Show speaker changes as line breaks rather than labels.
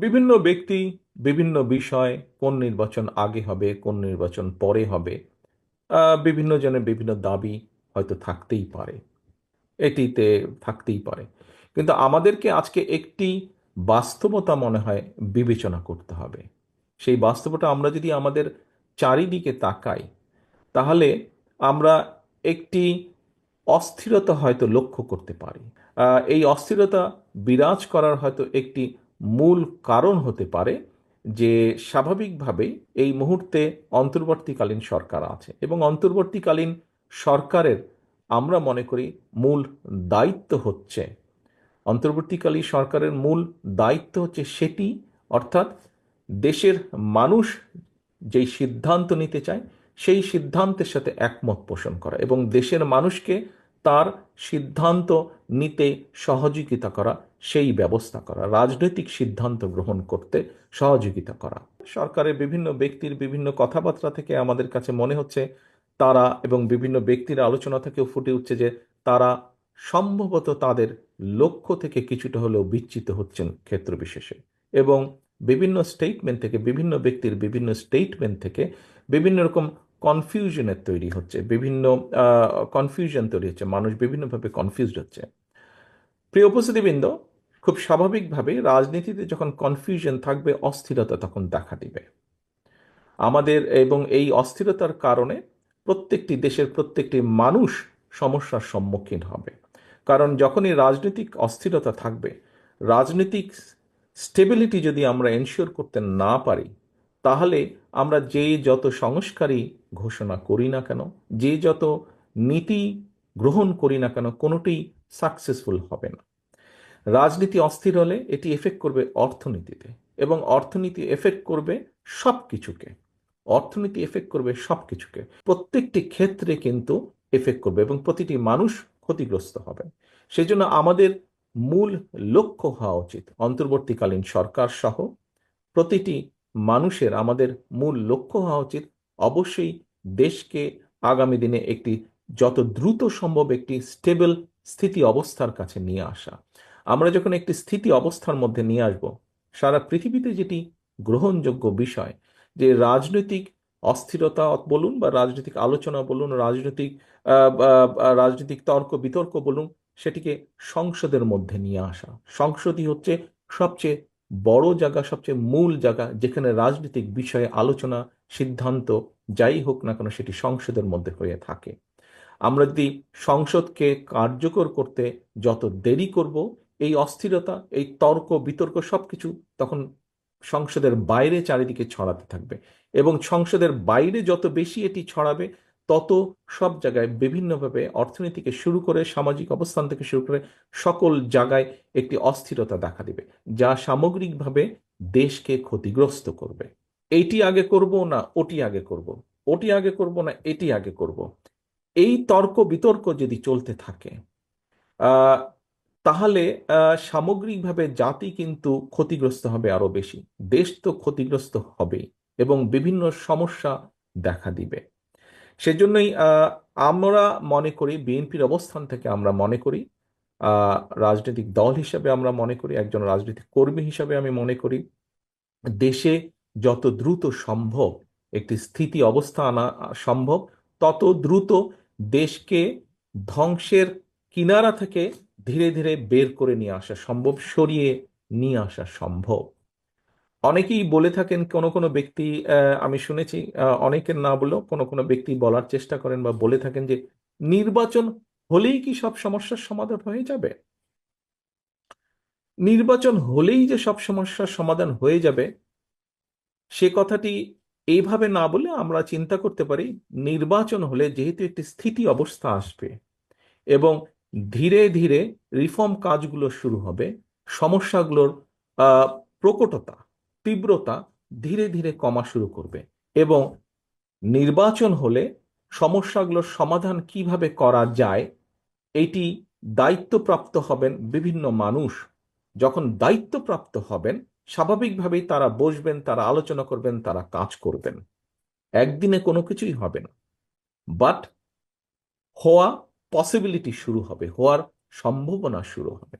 বিভিন্ন ব্যক্তি, বিভিন্ন বিষয়, কোন নির্বাচন আগে হবে, কোন নির্বাচন পরে হবে, বিভিন্ন জনের বিভিন্ন দাবি হয়তো থাকতেই পারে, এটিতে থাকতেই পারে। কিন্তু আমাদেরকে আজকে একটি বাস্তবতা মনে হয় বিবেচনা করতে হবে। সেই বাস্তবতা আমরা যদি আমাদের চারিদিকে তাকাই, তাহলে আমরা একটি অস্থিরতা হয়তো লক্ষ্য করতে পারি। এই অস্থিরতা বিরাজ করার হয়তো একটি মূল কারণ হতে পারে যে স্বাভাবিকভাবেই এই মুহূর্তে অন্তর্বর্তীকালীন সরকার আছে, এবং অন্তর্বর্তীকালীন সরকারের আমরা মনে করি মূল দায়িত্ব হচ্ছে, অন্তর্বর্তীকালীন সরকারের মূল দায়িত্ব হচ্ছে সেটি, অর্থাৎ দেশের মানুষ যেই সিদ্ধান্ত নিতে চায় সেই সিদ্ধান্তের সাথে একমত পোষণ করা এবং দেশের মানুষকে তার সিদ্ধান্ত নিতে সহযোগিতা করা, সেই ব্যবস্থা করা, রাজনৈতিক সিদ্ধান্ত গ্রহণ করতে সহযোগিতা করা। সরকারের বিভিন্ন ব্যক্তির বিভিন্ন কথাবার্তা থেকে আমাদের কাছে মনে হচ্ছে তারা, এবং বিভিন্ন ব্যক্তির আলোচনা থেকেও ফুটে উঠছে যে তারা সম্ভবত তাদের লক্ষ্য থেকে কিছুটা হলেও বিচ্যুত হচ্ছেন ক্ষেত্র বিশেষে। এবং বিভিন্ন স্টেটমেন্ট থেকে, বিভিন্ন ব্যক্তির বিভিন্ন স্টেটমেন্ট থেকে বিভিন্ন রকম কনফিউশনের তৈরি হচ্ছে, বিভিন্ন কনফিউশন তৈরি হচ্ছে, মানুষ বিভিন্নভাবে কনফিউজড হচ্ছে। প্রিয় উপস্থিতিবৃন্দ, খুব স্বাভাবিকভাবে রাজনীতিতে যখন কনফিউশন থাকবে, অস্থিরতা তখন দেখা দিবে আমাদের, এবং এই অস্থিরতার কারণে প্রত্যেকটি দেশের প্রত্যেকটি মানুষ সমস্যার সম্মুখীন হবে। কারণ যখনই রাজনৈতিক অস্থিরতা থাকবে, রাজনৈতিক স্টেবিলিটি যদি আমরা এনশিওর করতে না পারি, তাহলে আমরা যে যত সংস্কারই ঘোষণা করি না কেন, যে যত নীতি গ্রহণ করি না কেন, কোনোটি সাকসেসফুল হবে না। রাজনীতি অস্থির হলে এটি এফেক্ট করবে অর্থনীতিতে, এবং অর্থনীতি এফেক্ট করবে সব কিছুকে, অর্থনীতি এফেক্ট করবে সব কিছুকে, প্রত্যেকটি ক্ষেত্রে কিন্তু এফেক্ট করবে, এবং প্রতিটি মানুষ ক্ষতিগ্রস্ত হবে। সেই জন্য আমাদের মূল লক্ষ্য হওয়া উচিত, অন্তর্বর্তীকালীন সরকার সহ প্রতিটি মানুষের আমাদের মূল লক্ষ্য হওয়া উচিত অবশ্যই দেশকে আগামী দিনে একটি যত দ্রুত সম্ভব একটি স্টেবল স্থিতি অবস্থার কাছে নিয়ে আসা। আমরা যখন একটি স্থিতি অবস্থার মধ্যে নিয়ে আসব, সারা পৃথিবীতে যেটি গ্রহণযোগ্য বিষয়, যে রাজনৈতিক অস্থিরতা বলুন বা রাজনৈতিক আলোচনা বলুন, রাজনৈতিক তর্ক বিতর্ক বলুন, সেটিকে সংসদের মধ্যে নিয়ে আসা। সংসদই হচ্ছে সবচেয়ে বড় জায়গা, সবচেয়ে মূল জায়গা, যেখানে রাজনৈতিক বিষয়ে আলোচনা, সিদ্ধান্ত যাই হোক না কেন সেটি সংসদের মধ্যে হয়ে থাকে। আমরা যদি সংসদকে কার্যকর করতে যত দেরি করব, এই অস্থিরতা, এই তর্ক বিতর্ক সবকিছু তখন সংসদের বাইরে চারিদিকে ছড়াতে থাকবে, এবং সংসদের বাইরে যত বেশি এটি ছড়াবে, তত সব জায়গায় বিভিন্নভাবে অর্থনীতি থেকে শুরু করে সামাজিক অবস্থান থেকে শুরু করে সকল জায়গায় একটি অস্থিরতা দেখা দিবে, যা সামগ্রিকভাবে দেশকে ক্ষতিগ্রস্ত করবে। এইটি আগে করব না ওটি আগে করব, ওটি আগে করব না এটি আগে করব, এই তর্ক বিতর্ক যদি চলতে থাকে, আহ, তাহলে সামগ্রিকভাবে জাতি কিন্তু ক্ষতিগ্রস্ত হবে আরো বেশি, দেশ তো ক্ষতিগ্রস্ত হবেই, এবং বিভিন্ন সমস্যা দেখা দিবে। সেজন্যই আমরা মনে করি, বিএনপির অবস্থান থেকে আমরা মনে করি, আহ, রাজনৈতিক দল হিসেবে আমরা মনে করি, একজন রাজনৈতিক কর্মী হিসেবে আমি মনে করি, দেশে যত দ্রুত সম্ভব একটি স্থিতি অবস্থা আনা সম্ভব, তত দ্রুত দেশকে ধ্বংসের কিনারা থেকে ধীরে ধীরে বের করে নিয়ে আসা সম্ভব, সরিয়ে নিয়ে আসা সম্ভব। অনেকেই বলে থাকেন, কোনো কোনো ব্যক্তি, আমি শুনেছি, অনেকের না বলেও কোনো কোনো ব্যক্তি বলার চেষ্টা করেন বা বলে থাকেন যে নির্বাচন হলেই কি সব সমস্যার সমাধান হয়ে যাবে? নির্বাচন হলেই যে সব সমস্যার সমাধান হয়ে যাবে, সে কথাটি এইভাবে না বলে আমরা চিন্তা করতে পারি, নির্বাচন হলে যেহেতু একটি স্থিতি অবস্থা আসবে, এবং ধীরে ধীরে রিফর্ম কাজগুলো শুরু হবে, সমস্যাগুলোর আহ, প্রকটতা, তীব্রতা ধীরে ধীরে কমা শুরু করবে, এবং নির্বাচন হলে সমস্যাগুলোর সমাধান কিভাবে করা যায়, এটি দায়িত্বপ্রাপ্ত হবেন বিভিন্ন মানুষ। যখন দায়িত্বপ্রাপ্ত হবেন, স্বাভাবিকভাবেই তারা বসবেন, তারা আলোচনা করবেন, তারা কাজ করবেন। একদিনে কোনো কিছুই হবে না, বাট হওয়া পসিবিলিটি শুরু হবে, হওয়ার সম্ভাবনা শুরু হবে।